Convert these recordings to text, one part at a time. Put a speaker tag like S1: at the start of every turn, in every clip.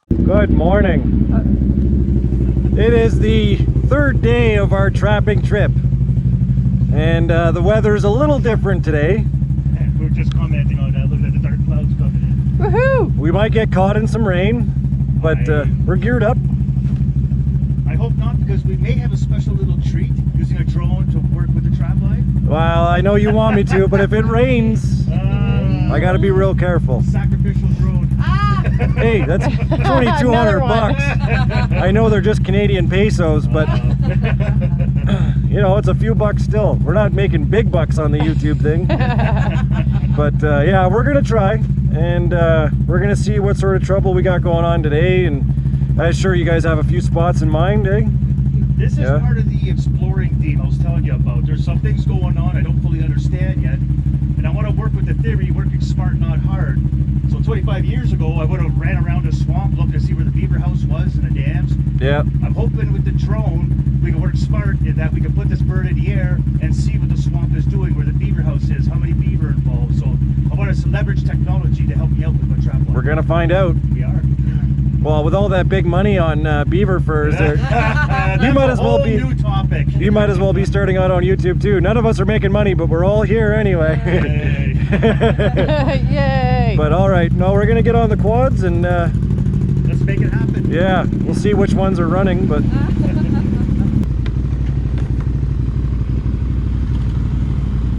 S1: Good morning. It is the third day of our trapping trip, and the weather is a little different today.
S2: We were just commenting on that, looking at the dark clouds coming in.
S1: Woohoo! We might get caught in some rain, but we're geared up.
S2: I hope not, because we may have a special little treat using a drone to work with the trapline.
S1: Well, I know you want me to, but if it rains, I gotta be real careful.
S2: Sacrificial drone.
S1: Hey, that's 2,200 bucks. I know they're just Canadian pesos, but you know, it's a few bucks still. We're not making big bucks on the YouTube thing. But yeah, we're gonna try, and we're gonna see what sort of trouble we got going on today. And I'm sure you guys have a few spots in mind, eh?
S2: This is part of the exploring theme I was telling you about. There's some things going on I don't fully understand yet, and I want to work with the theory, working smart, not hard. So 25 years ago, I would have ran around a swamp looking to see where the beaver house was and the dams.
S1: Yeah.
S2: I'm hoping with the drone, we can work smart in that we can put this bird in the air and see what the swamp is doing, where the beaver house is, how many beaver involved. So I want us to leverage technology to help me out with my trapline.
S1: We're gonna find out.
S2: We are.
S1: Well, with all that big money on beaver furs, there, you might as well be.
S2: New topic.
S1: You might as well be starting out on YouTube too. None of us are making money, but we're all here anyway.
S3: Yay!
S1: But all right, no, we're gonna get on the quads and
S2: let's make it happen.
S1: yeah, we'll see which ones are running. But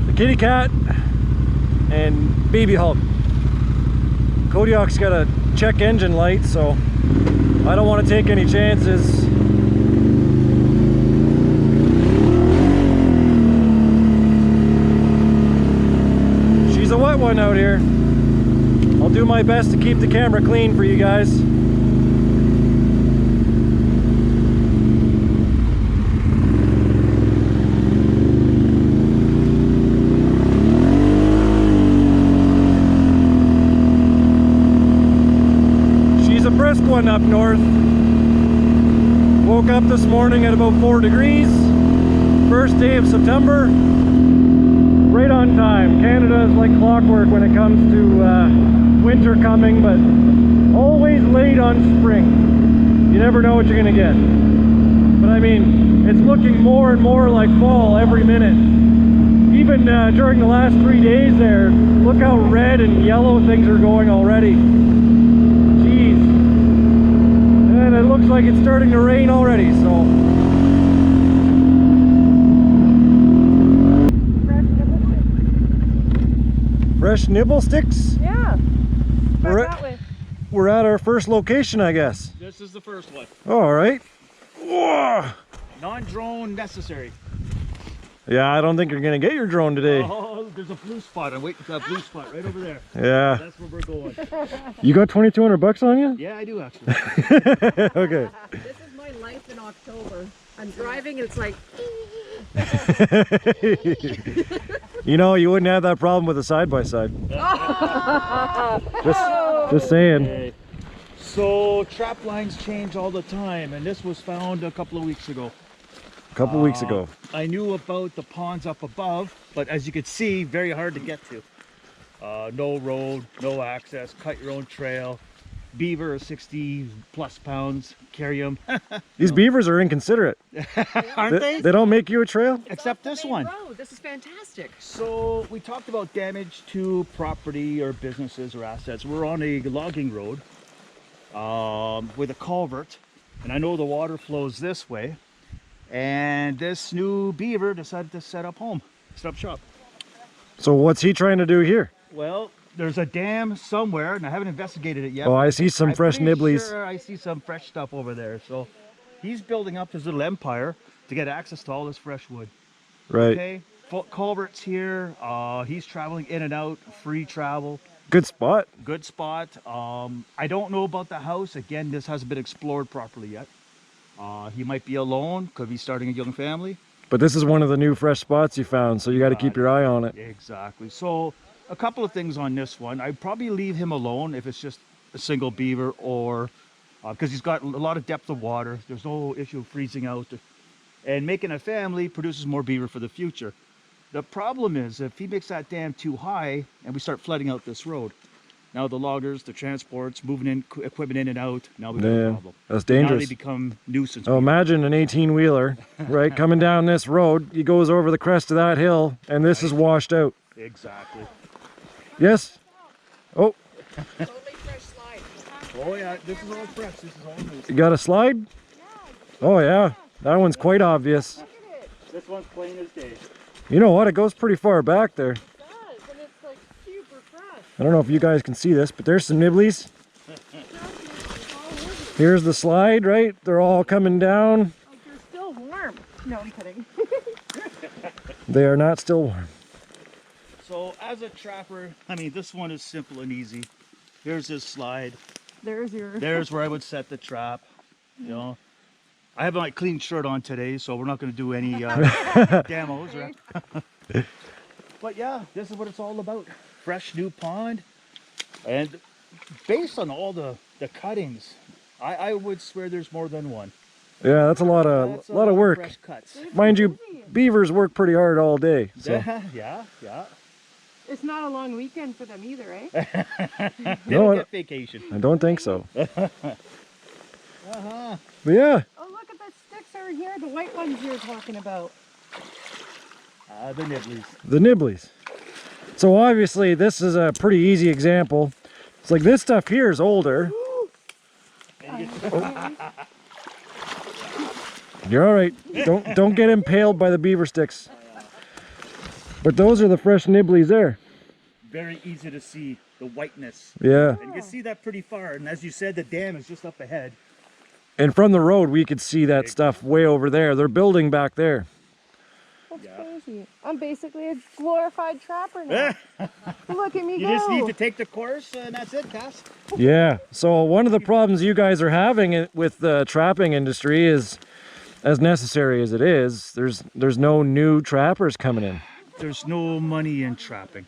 S1: the kitty cat and baby Hulk. Kodiak's got a check engine light, so I don't want to take any chances. She's a wet one out here. I'll do my best to keep the camera clean for you guys. Brisk one up north. Woke up this morning at about 4 degrees. First day of September. Right on time. Canada is like clockwork when it comes to winter coming, but always late on spring. You never know what you're gonna get. But I mean, it's looking more and more like fall every minute. Even during the last 3 days there, look how red and yellow things are going already. And it looks like it's starting to rain already, so. Fresh nibble sticks?
S3: Yeah.
S1: We're at our first location, I guess.
S2: This is the first one.
S1: All right. Whoa.
S2: Non-drone necessary.
S1: Yeah, I don't think you're gonna get your drone today.
S2: Oh, there's a blue spot. I'm waiting for that blue spot right over there.
S1: Yeah.
S2: That's where we're going.
S1: You got 2,200 bucks on you?
S2: Yeah, I do actually.
S1: Okay.
S3: This is my life in October. I'm driving and it's like...
S1: You know, you wouldn't have that problem with a side-by-side. Just saying.
S2: Okay. So trap lines change all the time, and this was found a couple of weeks ago.
S1: A couple weeks ago.
S2: I knew about the ponds up above, but as you can see, very hard to get to. No road, no access, cut your own trail. Beaver are 60 plus pounds, carry them.
S1: These beavers are inconsiderate.
S2: Aren't they?
S1: They don't make you a trail?
S2: Except this one.
S3: Road. This is fantastic.
S2: So we talked about damage to property or businesses or assets. We're on a logging road with a culvert, and I know the water flows this way. And this new beaver decided to set up shop.
S1: So what's he trying to do here?
S2: Well, there's a dam somewhere, and I haven't investigated it yet.
S1: Oh, I see some fresh nibblies.
S2: Sure, I see some fresh stuff over there. So he's building up his little empire to get access to all this fresh wood.
S1: Right.
S2: Okay, culverts here. He's traveling in and out, free travel.
S1: Good spot.
S2: Good spot. I don't know about the house. Again, this hasn't been explored properly yet. He might be alone, could be starting a young family.
S1: But this is one of the new fresh spots you found, so you got to keep your eye on it.
S2: Exactly. So a couple of things on this one. I'd probably leave him alone if it's just a single beaver, or because he's got a lot of depth of water. There's no issue of freezing out. And making a family produces more beaver for the future. The problem is if he makes that dam too high and we start flooding out this road, Now the loggers, the transports, moving in equipment in and out. Now we got a problem.
S1: That's
S2: Now
S1: dangerous.
S2: they become nuisance.
S1: Oh, imagine an 18-wheeler, right, coming down this road. He goes over the crest of that hill, and this is washed out.
S2: Exactly.
S1: Yes? Oh,
S3: Totally fresh slide.
S2: Oh yeah, this is all fresh. This is all new.
S1: you got a slide? Oh, yeah. That one's quite obvious.
S3: Look at it.
S2: This one's plain as day.
S1: You know what? It goes pretty far back there.
S3: It does, and it's like super fresh.
S1: I don't know if you guys can see this, but there's some nibblies. Here's the slide, right? They're all coming down.
S3: Oh, they're still warm. No, I'm kidding.
S1: They are not still warm.
S2: So as a trapper, I mean, this one is simple and easy. Here's this slide.
S3: There's your.
S2: There's where I would set the trap. You know, I have my clean shirt on today, so we're not going to do any demos. Right? But yeah, this is what it's all about. Fresh new pond, and based on all the cuttings, I would swear there's more than one.
S1: Yeah, that's a lot of
S2: That's
S1: lot of work.
S2: Fresh cuts.
S1: Mind you, beavers work pretty hard all day. So
S2: Yeah.
S3: It's not a long weekend for them either, eh?
S2: They
S1: No,
S2: don't get vacation.
S1: I don't think so. But yeah,
S3: Oh, look at the sticks over here, the white ones you're talking about.
S2: The nibblies.
S1: the nibblies. So obviously this is a pretty easy example. It's like this stuff here is older. You're all right. Don't get impaled by the beaver sticks. But those are the fresh nibblies there.
S2: Very easy to see the whiteness.
S1: Yeah.
S2: And you can see that pretty far. And as you said, the dam is just up ahead.
S1: And from the road, we could see that stuff way over there. They're building back there.
S3: That's crazy. I'm basically a glorified trapper now. Look at me
S2: You
S3: go.
S2: just need to take the course and that's it, Cass.
S1: Yeah. So one of the problems you guys are having with the trapping industry is, as necessary as it is, there's no new trappers coming in.
S2: There's no money in trapping.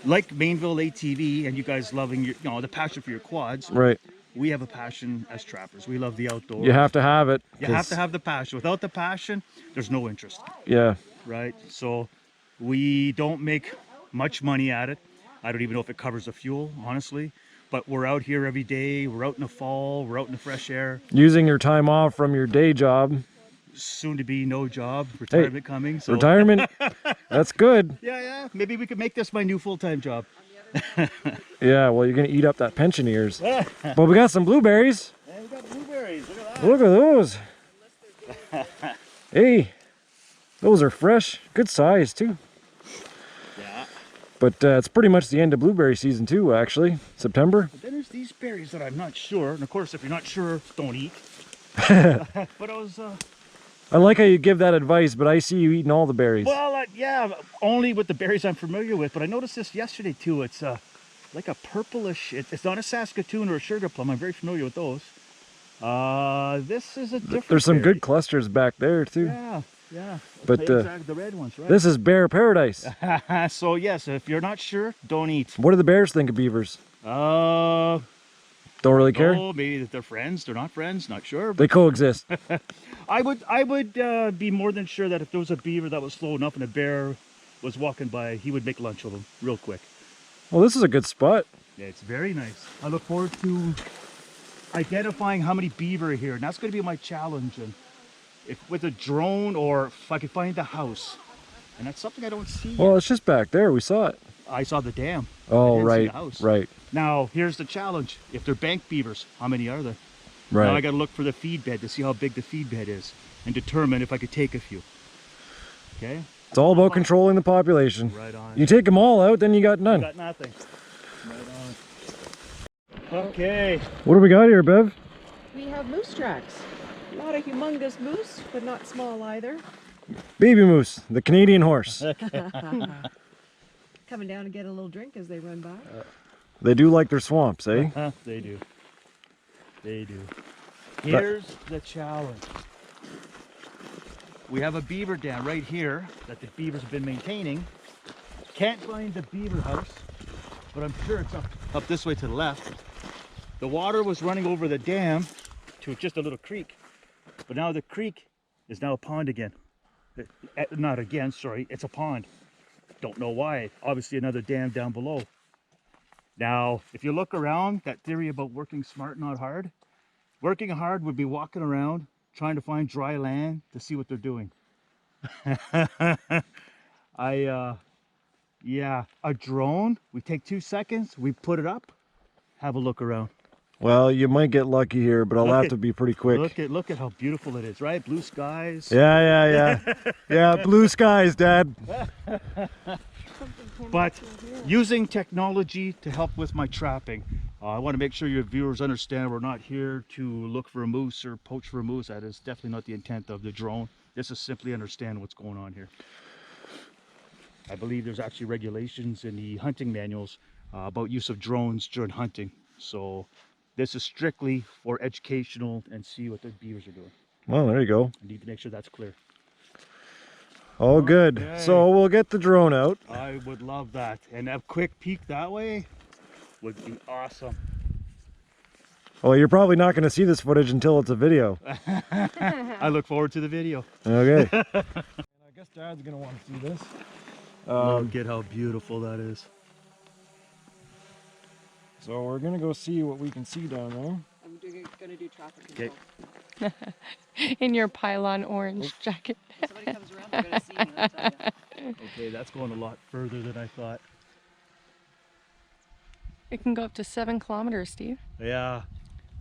S2: Like Mainville ATV and you guys loving your, the passion for your quads.
S1: Right.
S2: We have a passion as trappers. We love the outdoors.
S1: You have to have it.
S2: You have to have the passion. Without the passion, there's no interest.
S1: Yeah.
S2: Right? So we don't make much money at it. I don't even know if it covers the fuel, honestly. But we're out here every day. We're out in the fall. We're out in the fresh air.
S1: Using your time off from your day job.
S2: Soon to be no job. Retirement coming. So.
S1: Retirement. That's good.
S2: Yeah. Maybe we could make this my new full-time job.
S1: Yeah, well, you're going to eat up that pension of yours. But we got some blueberries.
S2: Yeah, we got blueberries. Look at that.
S1: Look at those. Hey, those are fresh. Good size, too.
S2: Yeah.
S1: But it's pretty much the end of blueberry season, too, actually. September.
S2: But then there's these berries that I'm not sure. And of course, if you're not sure, don't eat. But I was...
S1: I like how you give that advice, but I see you eating all the berries.
S2: Well, yeah, only with the berries I'm familiar with. But I noticed this yesterday too. It's like a purplish. It's not a Saskatoon or a sugar plum. I'm very familiar with those. This is a different.
S1: There's some
S2: berry.
S1: good clusters back there too.
S2: Yeah.
S1: But
S2: exactly, the red ones, right?
S1: this is bear paradise.
S2: So yes, if you're not sure, don't eat.
S1: What do the bears think of beavers? Don't really care.
S2: Oh, maybe they're friends. They're not friends. Not sure.
S1: They coexist.
S2: I would be more than sure that if there was a beaver that was slow enough and a bear was walking by, he would make lunch of them real quick.
S1: Well, this is a good spot.
S2: Yeah, it's very nice. I look forward to identifying how many beaver are here, and that's going to be my challenge. And if with a drone or if I could find the house, and that's something I don't see.
S1: Well, it's just back there. We saw it.
S2: I saw the dam.
S1: Oh,
S2: I didn't see
S1: right,
S2: the house.
S1: right,
S2: Now here's the challenge: if they're bank beavers, how many are there?
S1: right.
S2: Now I got to look for the feed bed to see how big the feed bed is, and determine if I could take a few. Okay.
S1: It's all about controlling the population.
S2: Right on.
S1: You take them all out, then you got none.
S2: Got nothing. Right on. Okay.
S1: What do we got here, Bev?
S3: We have moose tracks. Not a humongous moose, but not small either.
S1: Baby moose, the Canadian horse.
S3: Coming down to get a little drink as they run by.
S1: They do like their swamps, eh?
S2: They do. They do. Here's the challenge. We have a beaver dam right here that the beavers have been maintaining. Can't find the beaver house, but I'm sure it's up this way to the left. The water was running over the dam to just a little creek, but now the creek is now a pond again. Not again, sorry, it's a pond. Don't know why. Obviously another dam down below. Now, if you look around, that theory about working smart, not hard, working hard would be walking around trying to find dry land to see what they're doing. Yeah, a drone, we take 2 seconds, we put it up, have a look around.
S1: Well, you might get lucky here, but I'll have to be pretty quick.
S2: Look at how beautiful it is, right? Blue skies.
S1: Yeah. Yeah, blue skies, Dad.
S2: But using technology to help with my trapping, I want to make sure your viewers understand we're not here to look for a moose or poach for a moose. That is definitely not the intent of the drone. This is simply understand what's going on here. I believe there's actually regulations in the hunting manuals about use of drones during hunting. So this is strictly for educational and see what the beavers are doing.
S1: Well, there you go.
S2: I need to make sure that's clear.
S1: All good.
S2: Okay.
S1: So we'll get the drone out.
S2: I would love that. And a quick peek that way would be awesome.
S1: Well, you're probably not going to see this footage until it's a video.
S2: I look forward to the video.
S1: Okay. I guess Dad's going to want to see this.
S2: Look at how beautiful that is.
S1: So we're going to go see what we can see down there.
S4: I'm going to do traffic
S2: Okay.
S4: control.
S3: In your pylon orange jacket.
S4: If somebody comes around, they're going to see me, I'll tell you.
S2: Okay, that's going a lot further than I thought.
S3: It can go up to 7 kilometers, Steve.
S2: Yeah,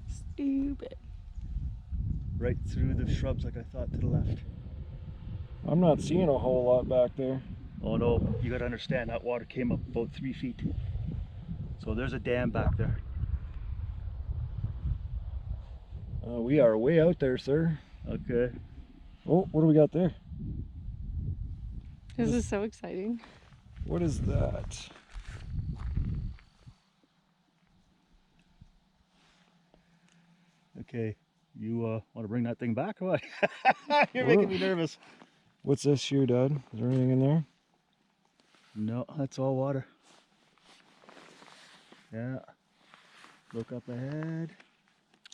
S3: Stupid.
S2: right through the shrubs like I thought to the left.
S1: I'm not seeing a whole lot back there.
S2: Oh no, you got to understand that water came up about 3 feet. So there's a dam back there.
S1: We are way out there, sir.
S2: Okay.
S1: Oh, what do we got there?
S3: This is so exciting.
S1: What is that?
S2: Okay, you want to bring that thing back or what? You're making me nervous.
S1: What's this here, Dad? Is there anything in there?
S2: No, that's all water. Yeah. Look up ahead.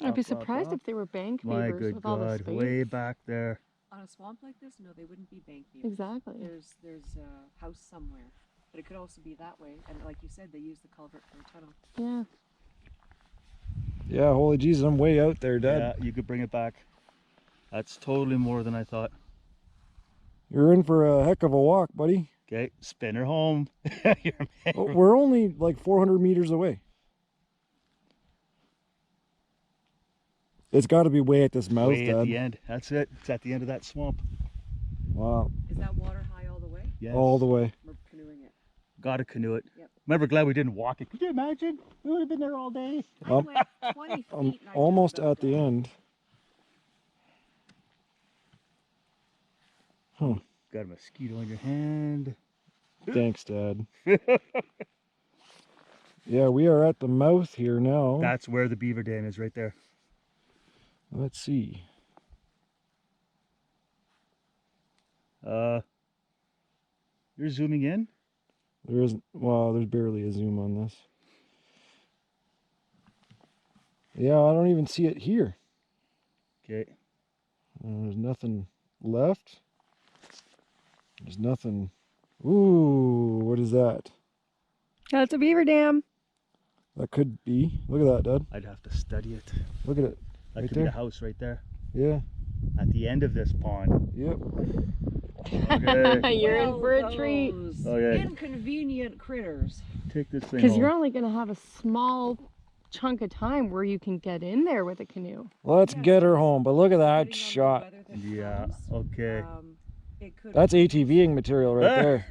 S3: I'd be
S2: Up, up,
S3: surprised
S2: up.
S3: if they were bank
S2: My
S3: beavers
S2: good
S3: with all the
S2: God,
S3: space.
S2: way back there.
S4: On a swamp like this, no, they wouldn't be bank beavers.
S3: Exactly.
S4: There's a house somewhere, but it could also be that way. And like you said, they use the culvert for a tunnel.
S3: Yeah.
S1: Yeah, holy Jesus, I'm way out there, Dad.
S2: Yeah, you could bring it back. That's totally more than I thought.
S1: You're in for a heck of a walk, buddy.
S2: Okay, spin her home. You're
S1: Oh, we're only like 400 meters away. It's got to be way at this mouth,
S2: way at
S1: Dad.
S2: the end. That's it. It's at the end of that swamp.
S1: Wow,
S4: Is that water high all the way?
S2: Yes.
S1: all the way.
S4: We're canoeing it.
S2: Gotta canoe it.
S4: Yep.
S2: Remember, glad we didn't walk it. Could you imagine? We would have been there all day.
S4: I
S1: Um,
S4: went 20 feet.
S1: I'm
S4: and I
S1: almost
S4: jumped
S1: at the
S4: out.
S1: end. Huh.
S2: Got a mosquito in your hand.
S1: Thanks, Dad. Yeah, we are at the mouth here now.
S2: That's where the beaver dam is, right there.
S1: Let's see.
S2: You're zooming in.
S1: There isn't, well, there's barely a zoom on this. Yeah, I don't even see it here.
S2: Okay.
S1: There's nothing left. There's nothing. Ooh, what is that?
S3: That's a beaver dam.
S1: That could be. Look at that, Dad.
S2: I'd have to study it.
S1: Look at it.
S2: That
S1: Right
S2: could be
S1: there.
S2: the house right there.
S1: Yeah.
S2: At the end of this pond.
S1: Yep.
S2: Okay.
S3: You're in
S4: Well,
S3: for a treat.
S4: those
S2: Okay.
S4: Inconvenient critters.
S2: Take this thing
S3: Because
S2: home.
S3: you're only going to have a small chunk of time where you can get in there with a canoe.
S1: Let's
S4: Yeah,
S1: get her
S4: so
S1: home. But look at that
S4: Depending on the
S1: shot.
S4: weather that
S2: Yeah,
S4: comes,
S2: okay.
S4: It could
S1: That's ATVing material right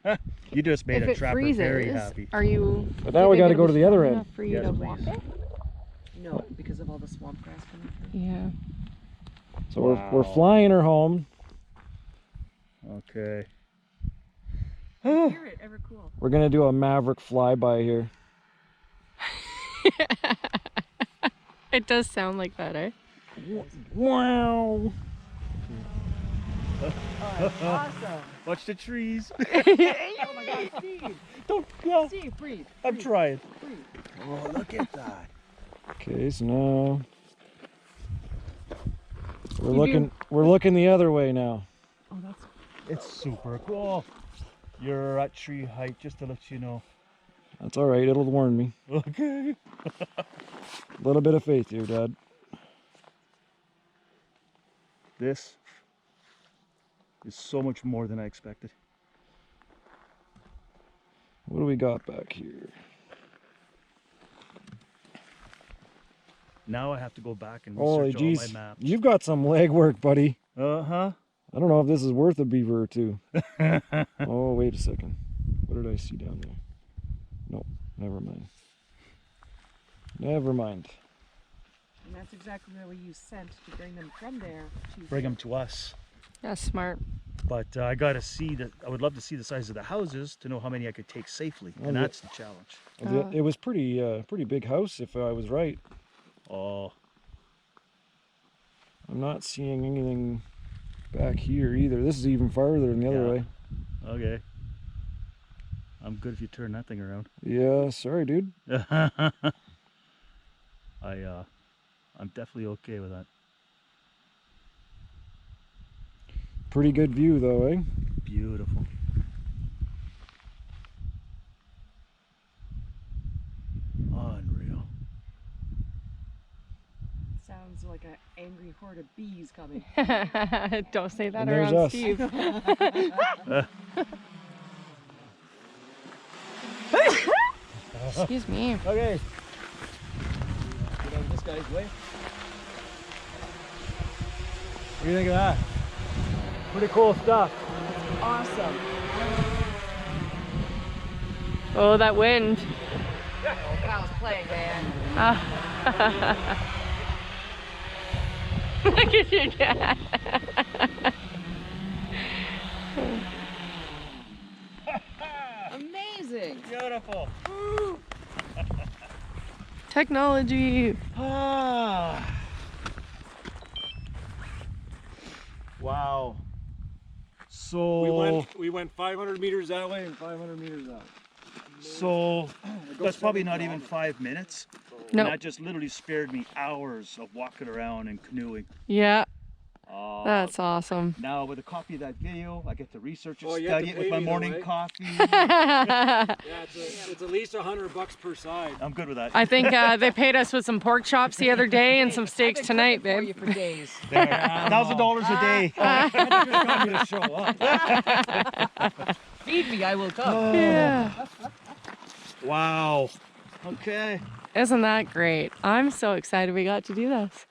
S1: there.
S2: You just made
S3: if
S2: a
S3: it
S2: trapper
S3: freezes,
S2: very happy.
S3: are you?
S1: But now we got to go to the other end.
S3: Enough for you
S2: Yes,
S3: to
S2: please.
S3: walk it?
S4: no, because of all the swamp grass coming through.
S3: Yeah.
S1: So we're
S2: Wow.
S1: flying her home.
S2: Okay.
S4: Hear it, ever cool.
S1: We're gonna do a Maverick flyby here.
S3: It does sound like that, eh?
S1: Wow.
S4: Awesome.
S2: Watch the trees.
S4: Oh my God, Steve.
S2: Don't go.
S4: Steve, breathe.
S2: I'm trying.
S4: Breathe.
S2: Oh, look at that.
S1: Okay, so now we're
S3: You
S1: looking the other way now.
S4: Oh, that's
S2: It's super cool. You're at tree height, just to let you know.
S1: That's all right. It'll warn me.
S2: Okay.
S1: A little bit of faith here, Dad.
S2: This is so much more than I expected.
S1: What do we got back here?
S2: Now I have to go back and
S1: Holy
S2: research all my
S1: jeez.
S2: maps.
S1: You've got some legwork, buddy.
S2: Uh-huh.
S1: I don't know if this is worth a beaver or two. Oh, wait a second. What did I see down there? Nope, never mind. Never mind.
S4: And that's exactly where we use scent to bring them from there to
S2: Bring them to us.
S3: That's smart.
S2: But I gotta see that. I would love to see the size of the houses to know how many I could take safely, and that's the challenge.
S1: It was pretty big house, if I was right.
S2: Oh,
S1: I'm not seeing anything back here either. This is even farther than the other way.
S2: okay. I'm good if you turn that thing around.
S1: Yeah, sorry, dude.
S2: I'm definitely okay with that.
S1: Pretty good view though, eh?
S2: Beautiful. Unreal.
S4: sounds like an angry horde of bees coming.
S3: Don't say that
S1: And there's
S3: around
S1: us.
S3: Steve. Excuse me.
S2: Okay. Get out of this guy's way.
S1: What do you think of that? Pretty cool stuff.
S4: Awesome.
S3: Oh, that wind.
S4: Oh, Kyle's playing, man.
S3: Look at your dad.
S4: Amazing.
S2: Beautiful.
S3: Technology.
S2: Ah. Wow. So
S1: We went 500 meters that way and 500 meters out.
S2: So that's probably not even 5 minutes.
S3: No.
S2: And that just literally spared me hours of walking around and canoeing.
S3: Yeah. That's awesome.
S2: Now with a copy of that video, I get to research and
S1: Oh, you have
S2: study
S1: to
S2: it with
S1: pay
S2: my
S1: me though,
S2: morning
S1: eh?
S2: coffee.
S1: Yeah, it's at least $100 per side.
S2: I'm good with that.
S3: I think they paid us with some pork chops the other day and some steaks tonight,
S4: For
S3: babe.
S4: you for days.
S2: There, $1,000 a day.
S1: Just got me to show up.
S4: Feed me, I will come.
S3: Yeah.
S2: Wow. Okay.
S3: Isn't that great? I'm so excited we got to do this.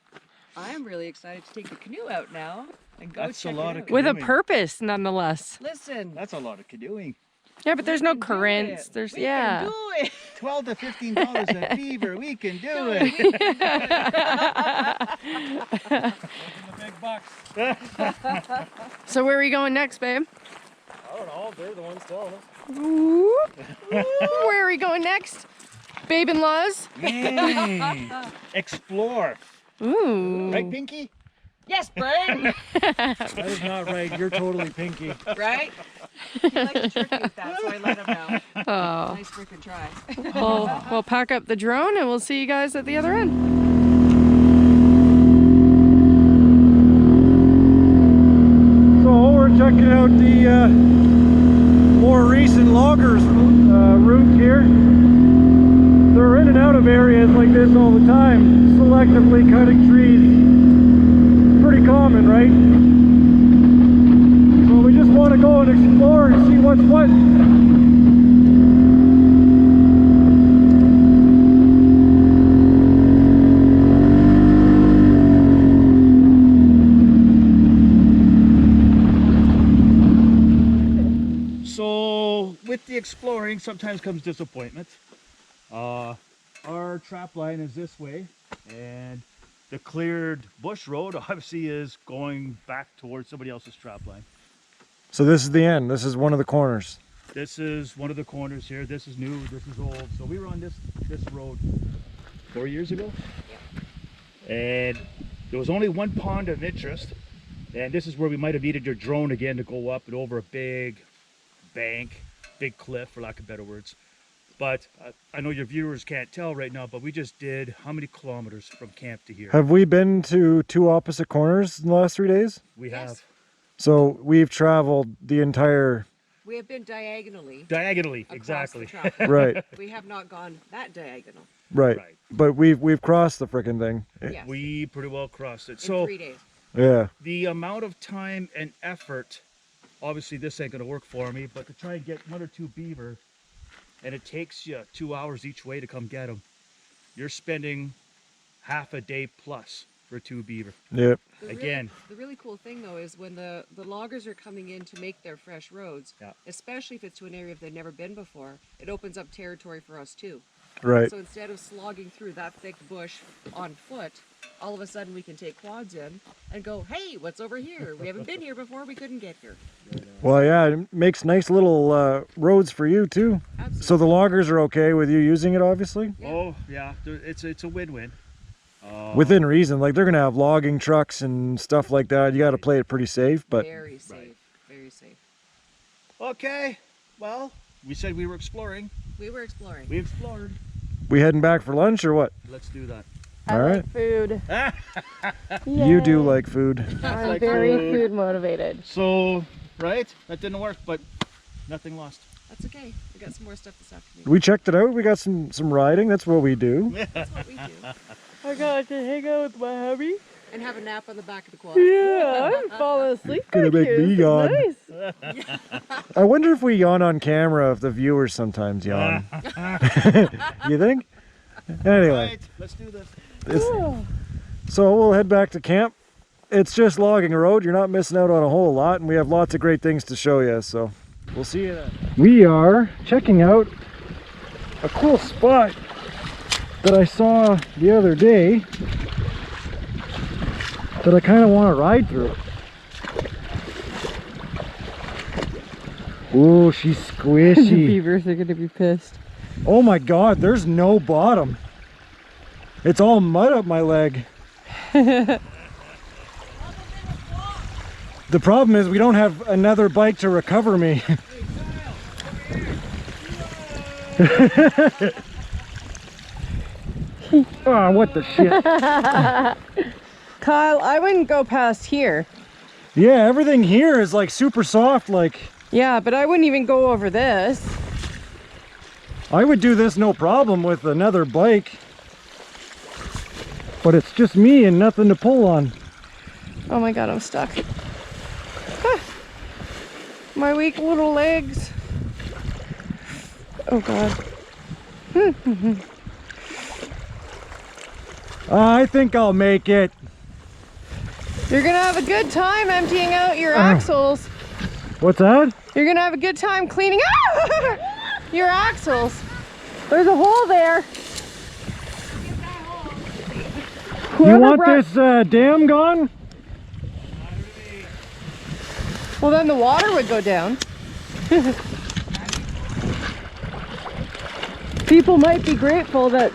S4: I'm really excited to take the canoe out now and go
S2: That's a
S4: check
S2: lot
S4: it
S2: of
S4: out.
S3: With a
S2: Canoeing.
S3: purpose, nonetheless.
S4: Listen.
S2: That's a lot of canoeing.
S3: Yeah, but there's no
S4: we can do
S3: currents.
S4: it.
S3: There's,
S4: We
S3: yeah.
S4: can do it.
S2: $12 to $15 a beaver. We can do it.
S1: The big bucks.
S3: So where are we going next, babe?
S1: I don't know. They're the ones telling us.
S3: Whoop. Where are we going next? Babe-in-laws?
S2: Explore.
S3: Ooh.
S2: Right, Pinky?
S4: Yes, Brain.
S1: That is not right. You're totally pinky.
S4: Right? He likes to trick me with that, so I let him know.
S3: Oh.
S4: Nice freaking try.
S3: We'll pack up the drone and we'll see you guys at the other end.
S1: So we're checking out the more recent loggers route here. They're in and out of areas like this all the time, selectively cutting trees. It's pretty common, right? So we just want to go and explore and see what's what.
S2: So with the exploring sometimes comes disappointment. Our trap line is this way, and the cleared bush road obviously is going back towards somebody else's trap line.
S1: So this is the end. This is one of the corners.
S2: This is one of the corners here. This is new, this is old. So we were on this road 4 years ago. And there was only one pond of interest. And this is where we might have needed your drone again to go up and over a big bank, big cliff for lack of better words. But I know your viewers can't tell right now, but we just did how many kilometers from camp to here?
S1: Have we been to two opposite corners in the last 3 days?
S2: We have.
S1: So we've traveled the entire
S4: We have been diagonally.
S2: Diagonally,
S4: across
S2: exactly.
S4: the trapline.
S1: Right,
S4: We have not gone that diagonal.
S1: right.
S2: Right.
S1: But we've crossed the frickin' thing.
S4: Yes.
S2: We pretty well crossed it.
S4: in
S2: So
S4: 3 days.
S1: Yeah.
S2: the amount of time and effort, obviously this ain't gonna work for me, but to try and get 1 or 2 beaver, and it takes you 2 hours each way to come get them. You're spending half a day plus for 2 beaver.
S1: Yep.
S2: Again.
S4: The really cool thing though is when the loggers are coming in to make their fresh roads,
S2: Yeah.
S4: especially if it's to an area they've never been before, it opens up territory for us too.
S1: Right.
S4: So instead of slogging through that thick bush on foot, all of a sudden we can take quads in and go, hey, what's over here? We haven't been here before, we couldn't get here.
S1: Well, yeah, it makes nice little roads for you too.
S4: Absolutely.
S1: So the loggers are okay with you using it, obviously?
S4: Yeah.
S2: Oh yeah, it's a win-win.
S1: Within reason. Like, they're going to have logging trucks and stuff like that. You got to play it pretty safe, but...
S4: Very safe,
S2: Right.
S4: very safe.
S2: Okay, well, we said we were exploring.
S4: We were exploring.
S2: We explored.
S1: We heading back for lunch or what?
S2: Let's do that.
S3: I
S1: All
S3: like
S1: right.
S3: food.
S1: You do
S3: Yay.
S1: like food.
S3: I'm
S2: like
S3: very
S2: food.
S3: food motivated.
S2: So, right? That didn't work, but nothing lost.
S4: That's okay. We got some more stuff this afternoon.
S1: We checked it out. We got some riding. That's what we do.
S4: That's what we do.
S3: I got to hang out with my hubby.
S4: And have a nap on the back of the quad.
S3: Yeah, I'm falling asleep.
S1: Gonna
S3: back
S1: make
S3: here.
S1: me
S3: This is
S1: yawn.
S3: Nice.
S1: I wonder if we yawn on camera if the viewers sometimes yawn. You think? Anyway,
S2: Right, let's do this.
S3: Oh.
S1: so we'll head back to camp. It's just logging a road. You're not missing out on a whole lot, and we have lots of great things to show you, so we'll see you then. We are checking out a cool spot that I saw the other day that I kind of want to ride through. Oh, she's
S3: The
S1: squishy.
S3: beavers are gonna be pissed.
S1: Oh my god, there's no bottom. It's all mud up my leg. The problem is we don't have another bike to recover me. Ah, what the shit.
S3: Kyle, I wouldn't go past here.
S1: Yeah, everything here is like super soft. Like,
S3: Yeah, but I wouldn't even go over this.
S1: I would do this no problem with another bike. But it's just me and nothing to pull on.
S3: Oh my god, I'm stuck. Ah. My weak little legs. Oh god.
S1: I think I'll make it.
S3: You're gonna have a good time emptying out your axles.
S1: What's that?
S3: You're gonna have a good time cleaning your axles. There's a hole there.
S1: You want this dam gone?
S3: Well, then the water would go down. People might be grateful that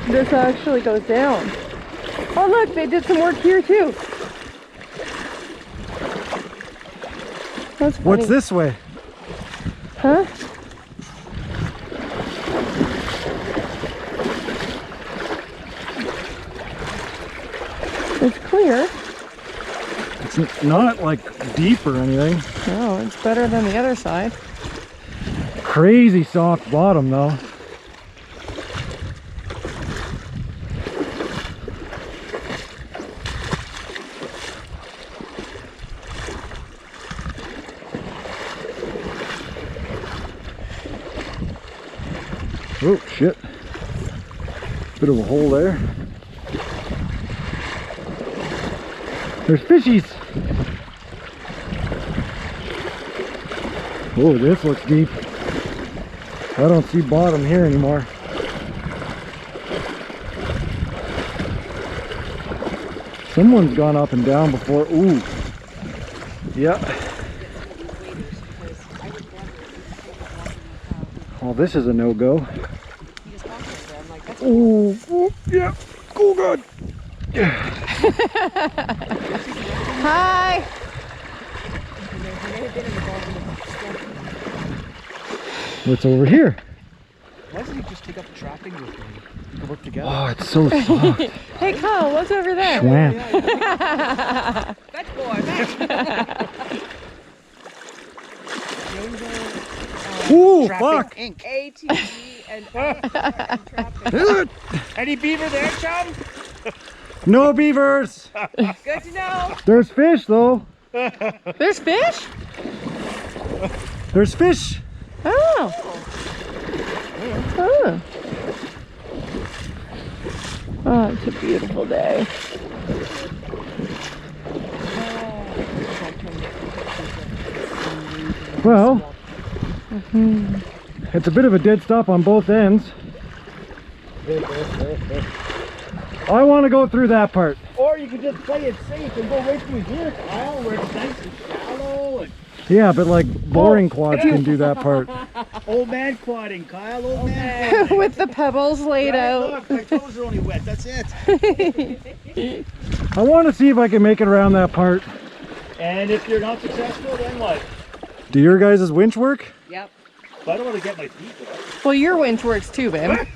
S3: this actually goes down. Oh look, they did some work here too. That's funny.
S1: What's this way?
S3: Huh? It's clear.
S1: It's not like deep or anything.
S3: No, it's better than the other side.
S1: Crazy soft bottom though. Oh shit. Bit of a hole there. There's fishies. Oh, this looks deep. I don't see bottom here anymore. Someone's gone up and down before. Ooh. Yeah. Well, this is a no-go. Oh, oh, yeah. Oh, God.
S3: Hi.
S1: What's over here?
S2: Why doesn't he just take up the trapping with me? We can work together.
S1: Oh, it's so soft.
S3: Hey, Kyle, what's over there?
S1: Swamp.
S4: Fetch boy, fetch. Mainville,
S1: Ooh,
S2: Traffic
S1: fuck!
S2: Inc.
S4: ATV, and Trapline.
S2: Any beaver there, chum?
S1: No beavers!
S4: Good to know.
S1: There's fish though.
S3: There's fish?
S1: There's fish.
S3: Oh. Oh. Oh, it's a beautiful day.
S1: Well, it's a bit of a dead stop on both ends. I want to go through that part.
S2: Or you could just play it safe and go right through here, Kyle, where it's nice and shallow. And
S1: Yeah, but like boring quads can do that part.
S2: old man quadding, Kyle, old man quadding.
S3: With the pebbles laid
S2: Right,
S3: out.
S2: look, my toes are only wet, that's it.
S1: I want to see if I can make it around that part.
S2: And if you're not successful, then what?
S1: Do your guys' winch work?
S4: Yep.
S2: I don't want to get my feet wet.
S3: Well, your winch works too, Ben.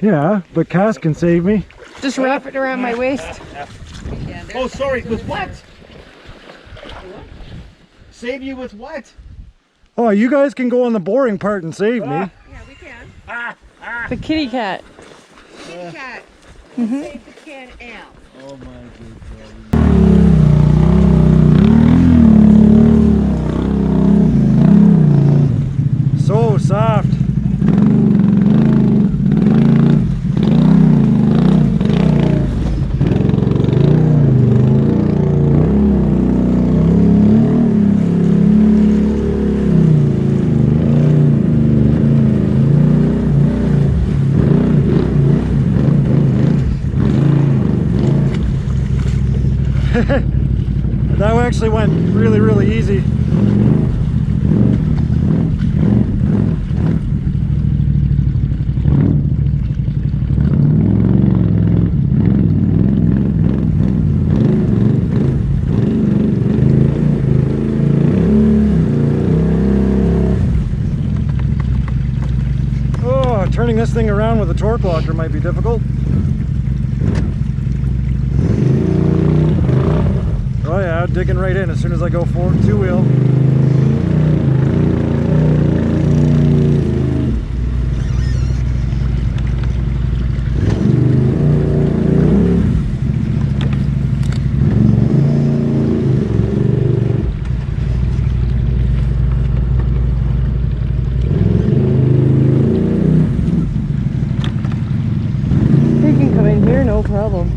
S1: Yeah, but Cass can save me.
S3: Just wrap it around my waist.
S4: Yeah,
S2: Oh, sorry, with what? Save you with what?
S1: Oh, you guys can go on the boring part and save me.
S4: Yeah, we can.
S3: The kitty cat.
S4: Kitty cat. Save the Can Am.
S2: Oh my good
S1: So soft. That actually went really, really easy. Oh, turning this thing around with a torque locker might be difficult. Oh yeah, digging right in as soon as I go for two wheel.
S3: You can come in here, no problem.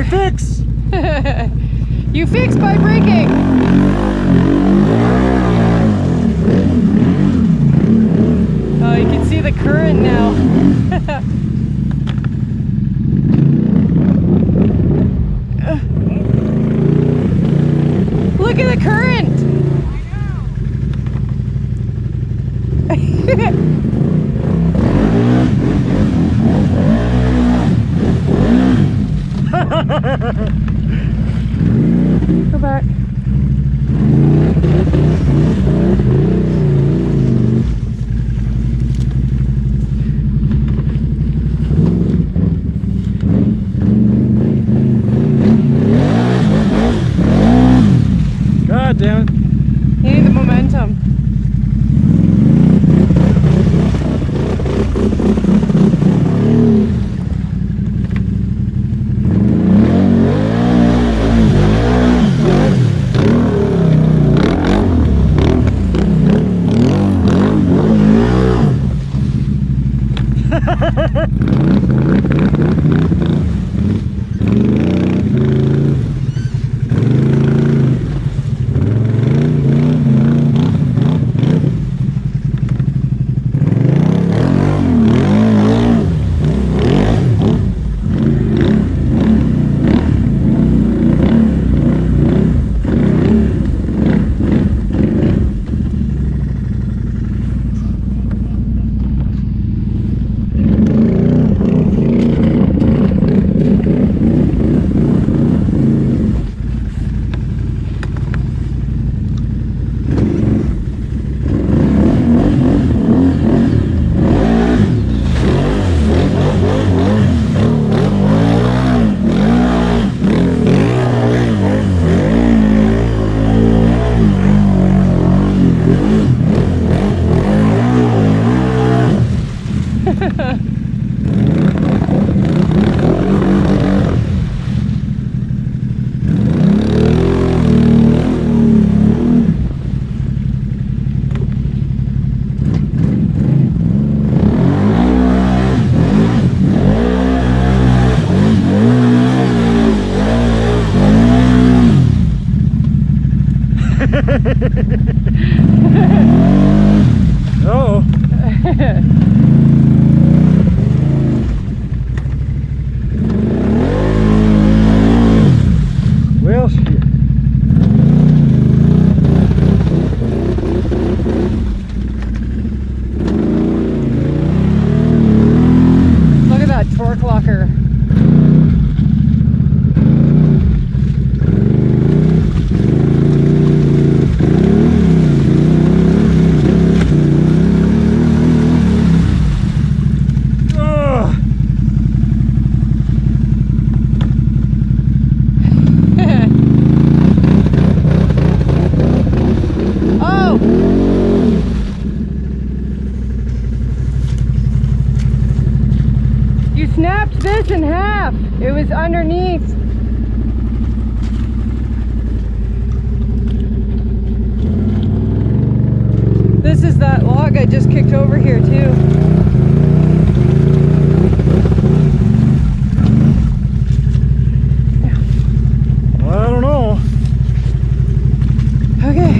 S1: I fix!
S3: You fix by braking. Oh, you can see the current now. Look at the current. Go back.
S1: God damn it.
S3: You need the momentum.
S1: Oh. Well, shit.
S3: Look at that torque locker.
S1: Ugh.
S3: Oh! You snapped this in half. It was underneath. This is that log I just kicked over here too.
S1: Well, I don't know.
S3: Okay.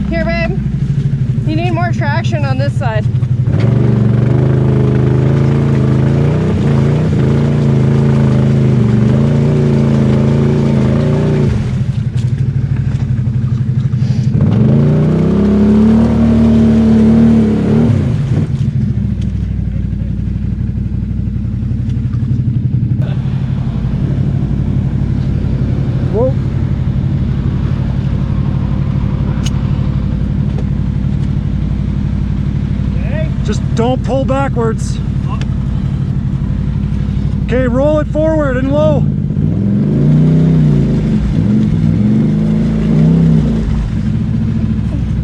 S3: Here, babe. You need more traction on this side.
S1: Whoa. Just don't pull backwards. Okay, roll it forward and low.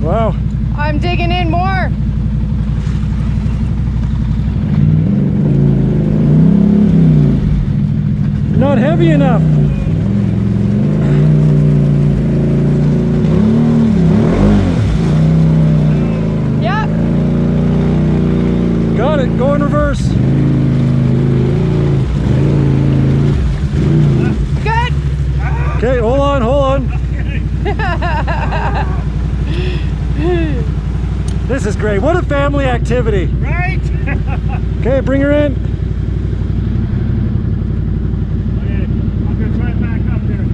S1: Wow.
S3: I'm digging in more.
S1: Not heavy enough.
S3: Yep.
S1: Okay, hold on, hold on. This is great. What a family activity.
S2: Right?
S1: Okay, bring her in.
S2: Okay, I'm gonna try and back up here.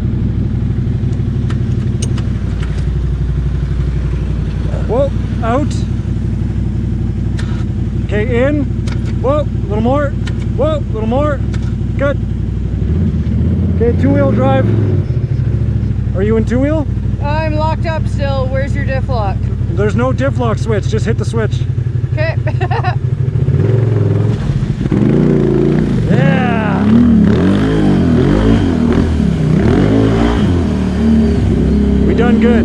S1: Whoa, out. Okay, in. Whoa, a little more. Whoa, a little more. Good. Okay, two-wheel drive. Are you in two-wheel?
S3: I'm locked up still. Where's your diff lock?
S1: There's no diff lock switch. Just hit the switch.
S3: Okay.
S1: Yeah. We done good.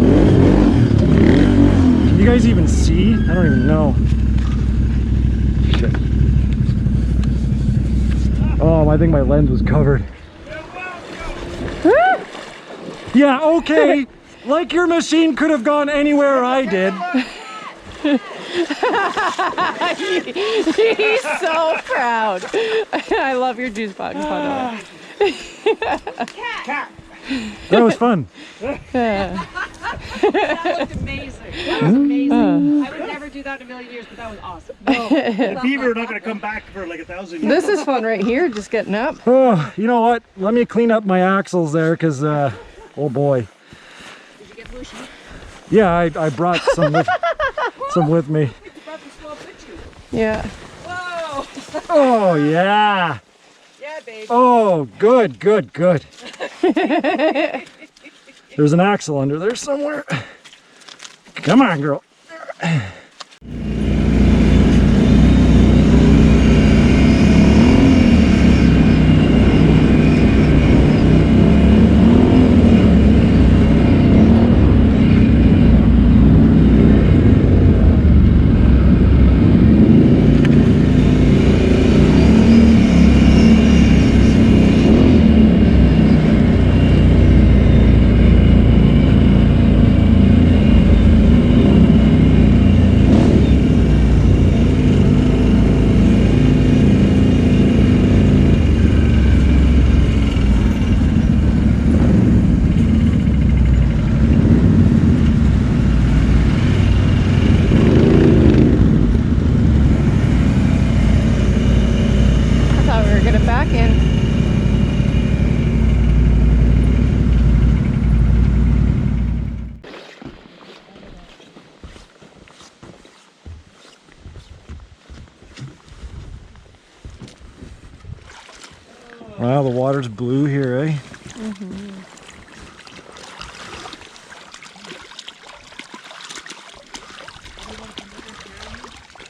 S1: Can you guys even see? I don't even know. Shit. Oh, I think my lens was covered. Yeah, okay. Like your machine could have gone anywhere I did.
S3: He's so proud. I love your juice box, by the way.
S1: That was fun.
S3: Yeah.
S4: That looked amazing. That was amazing. I would never do that in a million years, but that was awesome.
S2: The beaver are not gonna come back for like 1,000 years.
S3: This is fun right here, just getting up.
S1: Oh, you know what? Let me clean up my axles there, because, oh boy.
S4: Did you get bushy?
S1: Yeah, I brought some with me.
S4: You brought the swamp with you.
S3: Yeah.
S4: Whoa!
S1: Oh, yeah.
S4: Yeah, babe.
S1: Oh, good, good, good. There's an axle under there somewhere. Come on, girl. Wow, the water's blue here, eh?
S3: Mm-hmm.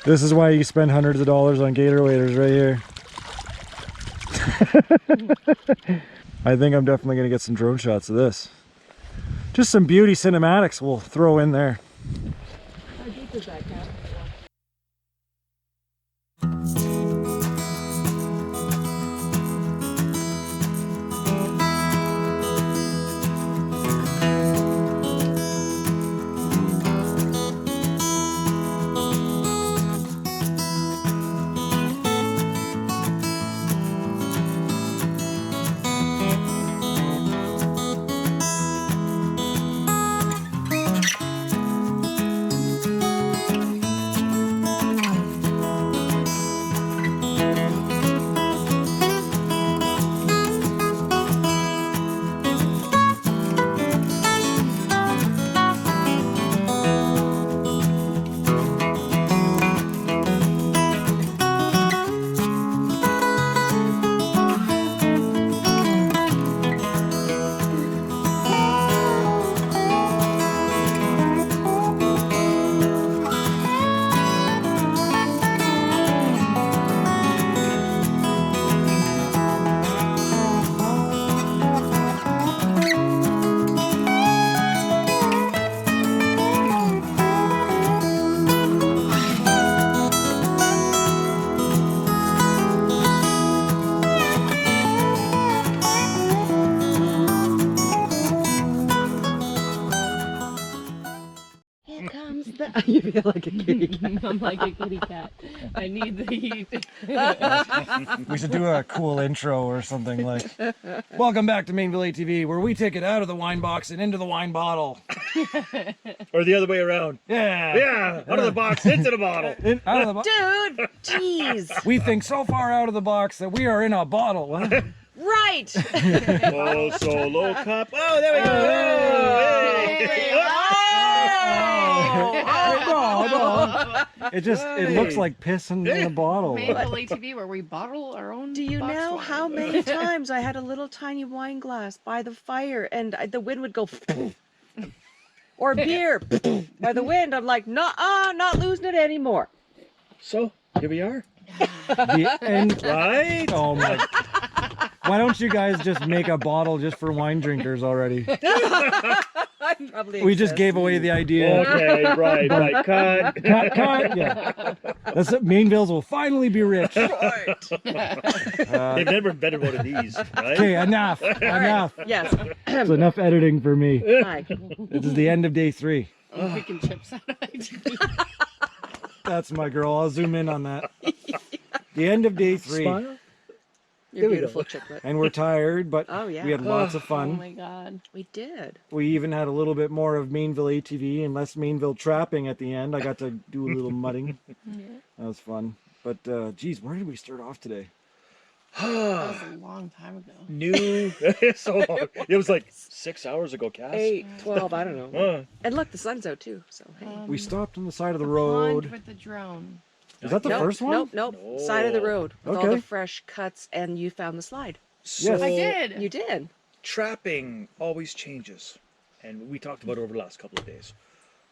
S1: This is why you spend hundreds of dollars on gator waders right here. I think I'm definitely going to get some drone shots of this. Just some beauty cinematics we'll throw in there.
S4: How deep is that, Cat? that? You feel like a kitty cat.
S5: I'm like a kitty cat. I need the heat.
S1: We should do a cool intro or something like, welcome back to Mainville ATV, where we take it out of the wine box and into the wine bottle.
S2: Or the other way around.
S1: Yeah.
S2: Yeah, out of the box, into the bottle.
S1: Out of the box.
S4: Dude, jeez.
S1: We think so far out of the box that we are in a bottle. What?
S4: Right.
S2: Oh, solo cup. Oh, there we go.
S1: It looks like piss in a bottle.
S5: Mainville ATV, where we bottle our own.
S4: Do you
S5: box
S4: know
S5: wine.
S4: how many times I had a little tiny wine glass by the fire and the wind would go or beer by the wind? I'm like, not losing it anymore.
S2: So, here we are.
S1: The end.
S2: Right?
S1: Oh my. Why don't you guys just make a bottle just for wine drinkers already?
S4: I probably
S1: We just gave away the idea.
S2: Okay, right. Cut.
S1: Cut. Yeah. That's it. Mainvilles will finally be rich.
S2: They've never invented one of these, right?
S1: Okay, enough. Enough.
S4: Yes.
S1: It's enough editing for me.
S4: Hi.
S1: This is the end of day 3.
S5: I'm picking chips out of it.
S1: That's my girl. I'll zoom in on that. The end of day 3.
S2: Smile.
S4: You're beautiful, Chiclet.
S1: And we're tired, but
S4: Oh, yeah.
S1: we had lots of
S5: Oh
S1: fun.
S5: my god.
S4: We did.
S1: We even had a little bit more of Mainville ATV and less Mainville trapping at the end. I got to do a little mudding. That was fun. But, geez, where did we start off today?
S5: That was a long time ago.
S2: New. So long. It was like 6 hours ago, Cass.
S4: 8, 12, I don't know.
S2: Uh,
S4: And look, the sun's out too. So hey.
S1: We stopped on the side of the
S5: Pond
S1: road.
S5: with the drone.
S1: Is that the
S4: Nope,
S1: first one?
S4: Nope. Side of the road with all
S1: Okay.
S4: the fresh cuts, and you found the slide.
S2: so
S1: Yes.
S5: I did.
S4: You did.
S2: Trapping always changes, and we talked about it over the last couple of days.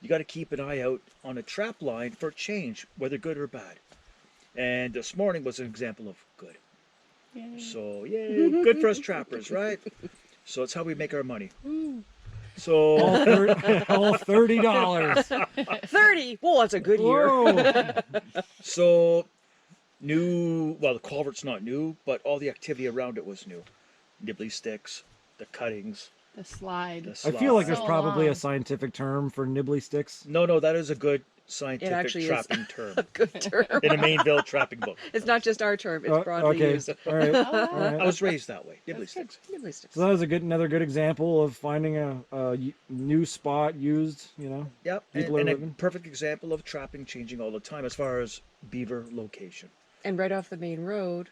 S2: You got to keep an eye out on a trap line for change, whether good or bad. And this morning was an example of good.
S5: Yay.
S2: So yay, good for us trappers, right? So it's how we make our money.
S1: All
S2: So
S1: all $30.
S4: 30. Well, that's a good year.
S1: Whoa.
S2: so new. Well, the culvert's not new, but all the activity around it was new. Nibbly sticks, the cuttings,
S5: The slide.
S2: the
S1: I
S2: slide.
S1: feel like there's
S5: So
S1: probably a
S5: long.
S1: scientific term for nibbly sticks.
S2: No, that is a good scientific
S4: actually is.
S2: trapping term
S4: Good term.
S2: in a Mainville trapping book.
S4: It's not just our term. It's broadly
S1: okay.
S4: used.
S1: All right. All
S2: I
S1: right.
S2: was raised that way. Nibbly sticks.
S4: Nibbly sticks.
S1: So that was another good example of finding a new spot used, you know.
S2: Yep,
S1: People are
S2: and a
S1: living.
S2: perfect example of trapping changing all the time as far as beaver location.
S4: And right off the main road,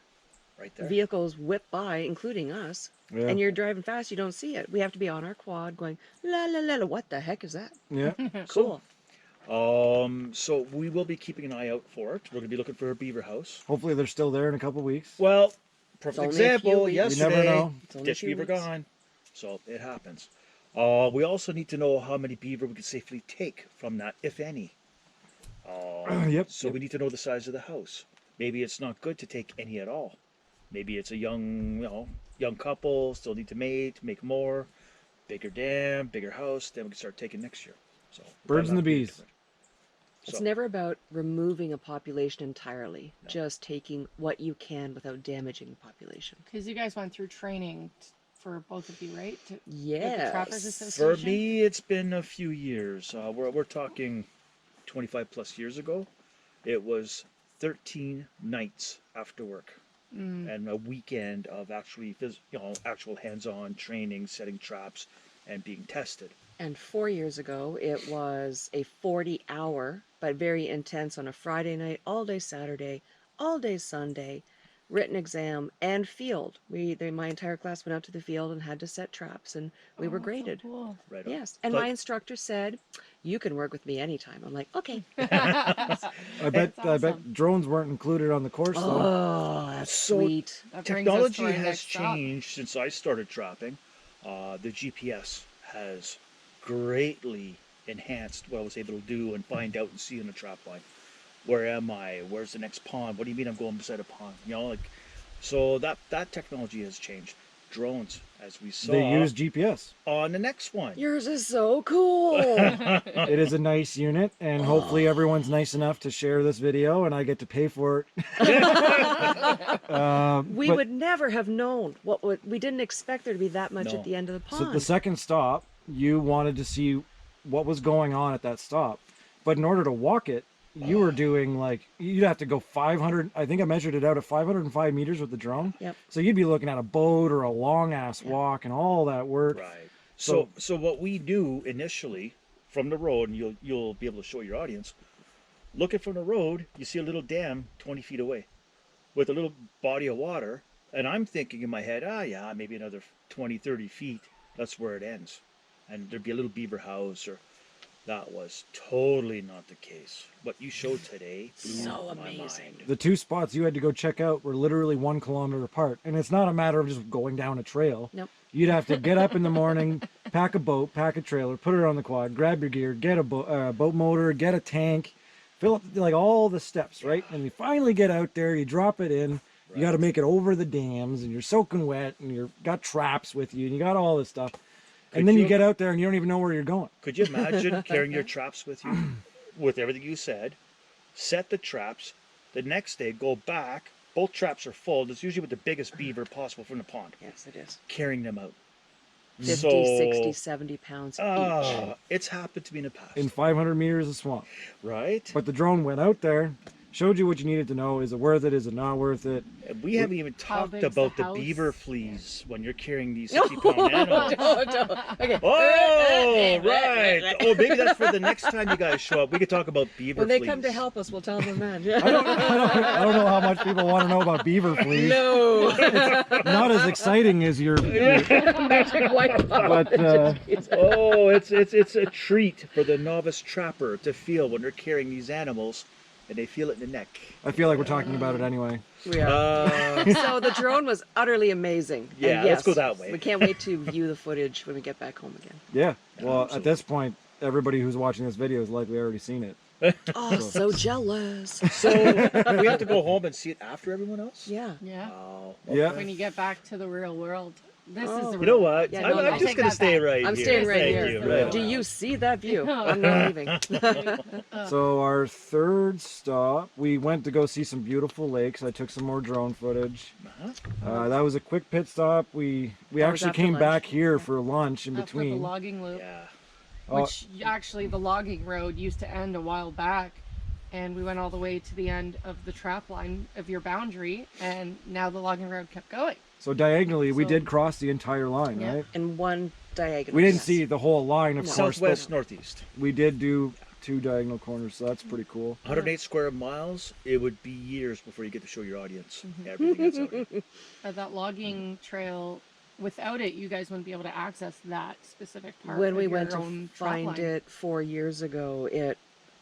S2: Right there.
S4: vehicles whip by, including us.
S1: Yeah.
S4: And you're driving fast, you don't see it. We have to be on our quad going, la la la la. What the heck is that?
S1: Yeah.
S4: Cool.
S2: So we will be keeping an eye out for it. We're going to be looking for a beaver house.
S1: Hopefully they're still there in a couple weeks.
S2: Well, perfect
S4: only a few
S2: example,
S4: weeks.
S1: You
S2: yesterday,
S1: never know.
S4: It's only a
S2: ditch
S4: few
S2: beaver
S4: weeks.
S2: gone. So it happens. We also need to know how many beaver we can safely take from that, if any.
S1: Yep.
S2: So we need to know the size of the house. Maybe it's not good to take any at all. Maybe it's a young couple, still need to mate, make more, bigger dam, bigger house, then we can start taking next year. So
S1: Birds and the
S2: that'll be
S1: bees.
S2: different.
S4: It's
S2: So,
S4: never about removing a population entirely, just taking what you can without damaging the population.
S5: Because you guys went through training for both of you, right? With the
S4: Yes.
S5: Trappers
S2: for
S5: Association?
S2: me, it's been a few years. We're talking 25 plus years ago. It was 13 nights after work. And a weekend of actually, actual hands-on training, setting traps, and being tested.
S4: And 4 years ago, it was a 40-hour, but very intense on a Friday night, all day Saturday, all day Sunday, written exam and field. My entire class went out to the field and had to set traps, and we were
S5: Oh, that's so
S4: graded.
S5: cool.
S2: Right on.
S4: Yes, and
S2: But-
S4: my instructor said, "You can work with me anytime." I'm like, "Okay."
S1: I bet
S5: awesome.
S1: drones weren't included on the course though.
S4: Oh, that's
S2: So
S4: sweet.
S5: That brings us to
S2: technology
S5: our
S2: has
S5: next stop.
S2: changed since I started trapping. The GPS has greatly enhanced what I was able to do and find out and see in a trap line. Where am I? Where's the next pond? What do you mean I'm going beside a pond? So that technology has changed. Drones, as we saw
S1: They use GPS.
S2: on the next one.
S4: Yours is so cool.
S1: It is a nice unit, and hopefully everyone's nice enough to share this video, and I get to pay for it.
S4: We
S1: but-
S4: would never have known we didn't expect there to be that much
S2: No.
S4: at the end of the
S1: So
S4: pond.
S1: the second stop, you wanted to see what was going on at that stop. But in order to walk it, you were doing like, you'd have to go 500, I think I measured it out at 505 meters with the drone.
S4: Yep.
S1: So you'd be looking at a boat or a long ass walk and all that work.
S2: Right. So what we do initially from the road, and you'll be able to show your audience, looking from the road, you see a little dam 20 feet away with a little body of water. And I'm thinking in my head, yeah, maybe another 20, 30 feet, that's where it ends. And there'd be a little beaver house, or that was totally not the case. What you showed today blew
S4: So
S2: my
S4: amazing.
S2: mind.
S1: The two spots you had to go check out were literally 1 kilometer apart. And it's not a matter of just going down a trail.
S4: Nope.
S1: You'd have to get up in the morning, pack a boat, pack a trailer, put it on the quad, grab your gear, get a boat motor, get a tank, fill up like all the steps, right? And you finally get out there, you drop it in, you got to make it over the dams, and you're soaking wet, and you've got traps with you, and you got all this stuff. And then you get out there and you don't even know where you're going.
S2: Could you imagine carrying your traps with you, with everything you said, set the traps, the next day go back, both traps are full, it's usually with the biggest beaver possible from the pond,
S4: Yes, it is.
S2: carrying them out.
S4: 50, 60, 70 pounds each.
S2: It's happened to me in the past.
S1: In 500 meters of swamp.
S2: Right?
S1: But the drone went out there, showed you what you needed to know. Is it worth it? Is it not worth it?
S2: And we haven't even talked
S5: big's the
S2: about the
S5: house?
S2: beaver fleas when you're carrying these 60-pound animals.
S4: Okay.
S2: Oh, right. Oh, maybe that's for the next time you guys show up. We could talk about beaver
S4: When they
S2: fleas.
S4: come to help us, we'll tell them that.
S1: I don't know how much people want to know about beaver fleas.
S4: No.
S1: Not as exciting as your
S4: Magic white ball.
S1: but
S2: Oh, it's a treat for the novice trapper to feel when they're carrying these animals and they feel it in the neck.
S1: I feel like we're talking about it anyway.
S4: We are. So the drone was utterly amazing.
S2: Yeah,
S4: And
S2: let's
S4: yes,
S2: go that way.
S4: We can't wait to view the footage when we get back home again.
S1: Yeah. Well,
S2: absolutely.
S1: at this point, everybody who's watching this video has likely already seen it.
S4: Oh, so jealous.
S2: So we have to go home and see it after everyone else?
S4: Yeah.
S5: Yeah.
S2: Oh,
S1: Yeah.
S5: When you get back to the real world. This
S4: Oh.
S5: is the
S2: you
S5: real
S2: know
S5: world.
S2: what?
S4: Yeah,
S2: I'm,
S4: no,
S2: I'm
S4: no.
S2: just
S5: Take
S2: going to
S5: that
S2: stay
S5: back.
S2: right
S4: I'm
S2: here.
S4: staying right
S2: Thank
S4: here.
S2: you.
S1: Right
S4: Do
S2: on.
S4: you see that view? I'm not leaving.
S1: So our third stop, we went to go see some beautiful lakes. I took some more drone footage. That was a quick pit stop. We
S4: That was
S1: actually
S4: after
S1: came
S4: lunch.
S1: back here for lunch in
S5: After the
S1: between.
S5: logging loop,
S2: Yeah.
S5: which actually the logging road used to end a while back, and we went all the way to the end of the trap line of your boundary, and now the logging road kept going.
S1: So diagonally, we
S5: So-
S1: did cross the entire line,
S5: Yeah.
S1: right?
S4: In one diagonal.
S1: We didn't
S4: yes.
S1: see the whole line, of
S4: No.
S1: course,
S2: Southwest,
S1: but
S2: northeast.
S1: we did do 2 diagonal corners, so that's pretty cool.
S2: 108 square miles. It would be years before you get to show your audience everything that's out here.
S5: That logging trail, without it, you guys wouldn't be able to access that specific part.
S4: When
S5: of
S4: we
S5: your
S4: went to
S5: own trap
S4: find
S5: line.
S4: it 4 years ago,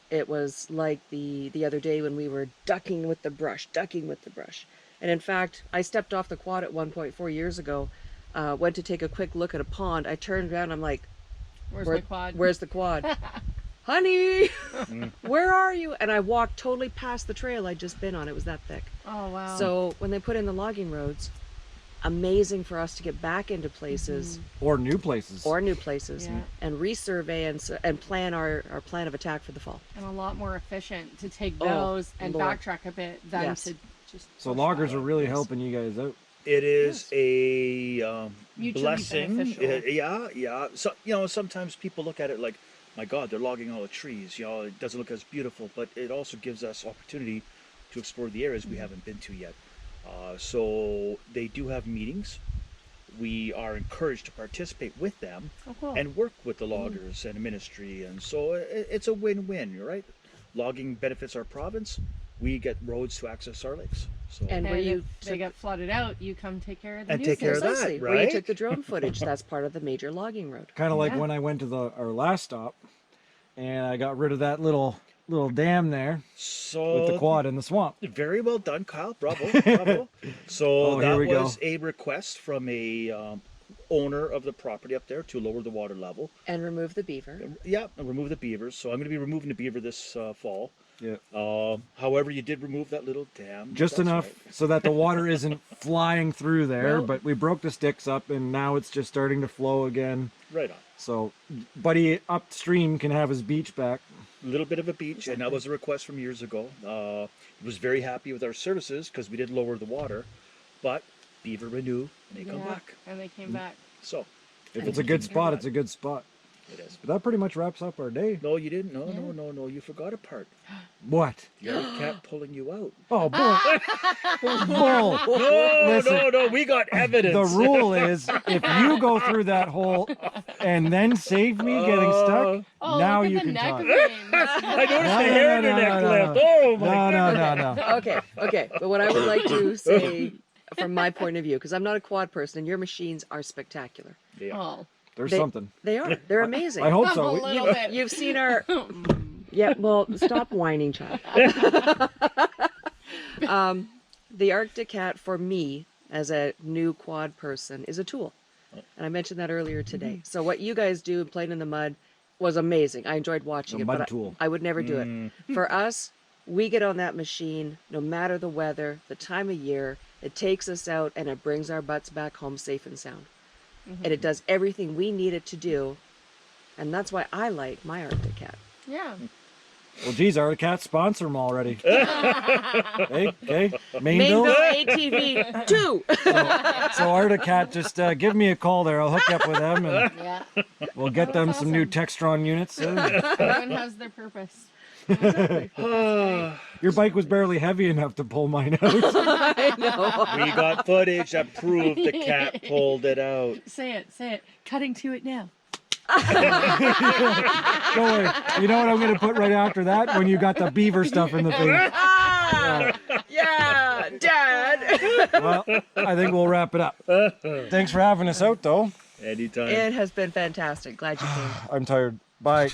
S4: it was like the other day when we were ducking with the brush. And in fact, I stepped off the quad at one point 4 years ago, went to take a quick look at a pond. I turned around, I'm like,
S5: Where's my quad?
S4: Where's the quad? Honey, where are you? And I walked totally past the trail I'd just been on. It was that thick.
S5: Oh wow.
S4: So when they put in the logging roads, amazing for us to get back into places
S1: Or new places.
S4: or new places
S5: Yeah.
S4: and resurvey and plan our plan of attack for the fall.
S5: and a lot more efficient to take
S4: Oh,
S5: those and
S4: Lord.
S5: backtrack a bit than
S4: Yes.
S5: to just.
S1: So
S5: push
S1: loggers
S5: that.
S1: are really helping you guys out.
S2: It is a
S5: Mutually
S2: blessing.
S5: beneficial.
S2: Yeah. So sometimes people look at it like, my God, they're logging all the trees. It doesn't look as beautiful, but it also gives us opportunity to explore the areas we haven't been to yet. So they do have meetings. We are encouraged to participate with them
S5: Oh, cool.
S2: and work with the loggers and the ministry, and so it's a win-win, right? Logging benefits our province. We get roads to access our lakes. So
S4: And where
S5: And
S4: you
S5: if they get flooded out, you come take care of the
S2: And
S5: nuisance.
S2: take care of that.
S4: precisely where you
S2: right?
S4: took the drone footage. That's part of the major logging road.
S1: Kind of like
S5: Yeah.
S1: when I went to our last stop, and I got rid of that little dam there
S2: so
S1: with the quad in the swamp.
S2: Very well done, Kyle. Bravo, bravo. So
S1: Oh, here
S2: that
S1: we go.
S2: was a request from a owner of the property up there to lower the water level.
S4: And remove the beaver.
S2: Yeah, and remove the beavers. So I'm going to be removing the beaver this fall.
S1: Yeah.
S2: However, you did remove that little dam.
S1: Just
S2: That's
S1: enough
S2: right.
S1: so that the water isn't flying through there,
S2: Well-
S1: but we broke the sticks up and now it's just starting to flow again.
S2: Right on.
S1: So buddy upstream can have his beach back.
S2: A little bit of a beach, and that was a request from years ago. He was very happy with our services because we did lower the water, but beaver renew and they come
S5: Yeah,
S2: back.
S5: and they came back.
S2: So
S1: If it's a good spot, it's a good spot.
S2: It is.
S1: That pretty much wraps up our day.
S2: No, you didn't. No. You forgot a part.
S1: What?
S2: The other cat pulling you out.
S1: Oh, bull. Bull. Listen,
S2: No. We got evidence.
S1: the rule is if you go through that hole and then save me getting stuck,
S5: Oh,
S1: now
S5: look at
S1: you
S5: the
S1: can
S5: neck
S1: talk.
S5: veins.
S2: I noticed
S1: No,
S2: the hair in
S1: no,
S2: your neck
S1: no,
S2: left.
S1: no.
S2: Oh my
S1: No.
S4: Okay. But what I would like to say from my point of view, because I'm not a quad person, and your machines are spectacular.
S5: Oh,
S1: There's
S4: They-
S1: something.
S4: They are. They're amazing.
S1: I hope
S5: a
S1: so.
S5: little bit.
S4: You've seen our. Yeah. Well, stop whining, child. The Arctic Cat for me, as a new quad person, is a tool, and I mentioned that earlier today. So what you guys do playing in the mud was amazing. I enjoyed watching
S1: A
S4: it,
S1: mud
S4: but
S1: tool.
S4: I would never do it. For us, we get on that machine no matter the weather, the time of year. It takes us out and it brings our butts back home safe and sound. And it does everything we need it to do, and that's why I like my Arctic Cat.
S5: yeah.
S1: Well, geez, Arctic Cat, sponsor them already. Hey, Mainville.
S4: Mainville ATV 2.
S1: So Arctic Cat, just give me a call there. I'll hook you up with them, and
S5: Yeah.
S1: we'll get them some new Textron units.
S5: Everyone has their purpose.
S1: Your bike was barely heavy enough to pull mine out.
S4: I know.
S2: We got footage that proved the cat pulled it out.
S5: Say it. Cutting to it now.
S1: Don't worry. You know what I'm going to put right after that? When you got the beaver stuff in the face.
S4: Yeah, Dad.
S1: Well, I think we'll wrap it up. Thanks for having us out, though.
S2: Anytime.
S4: It has been fantastic. Glad you came.
S1: I'm tired. Bye.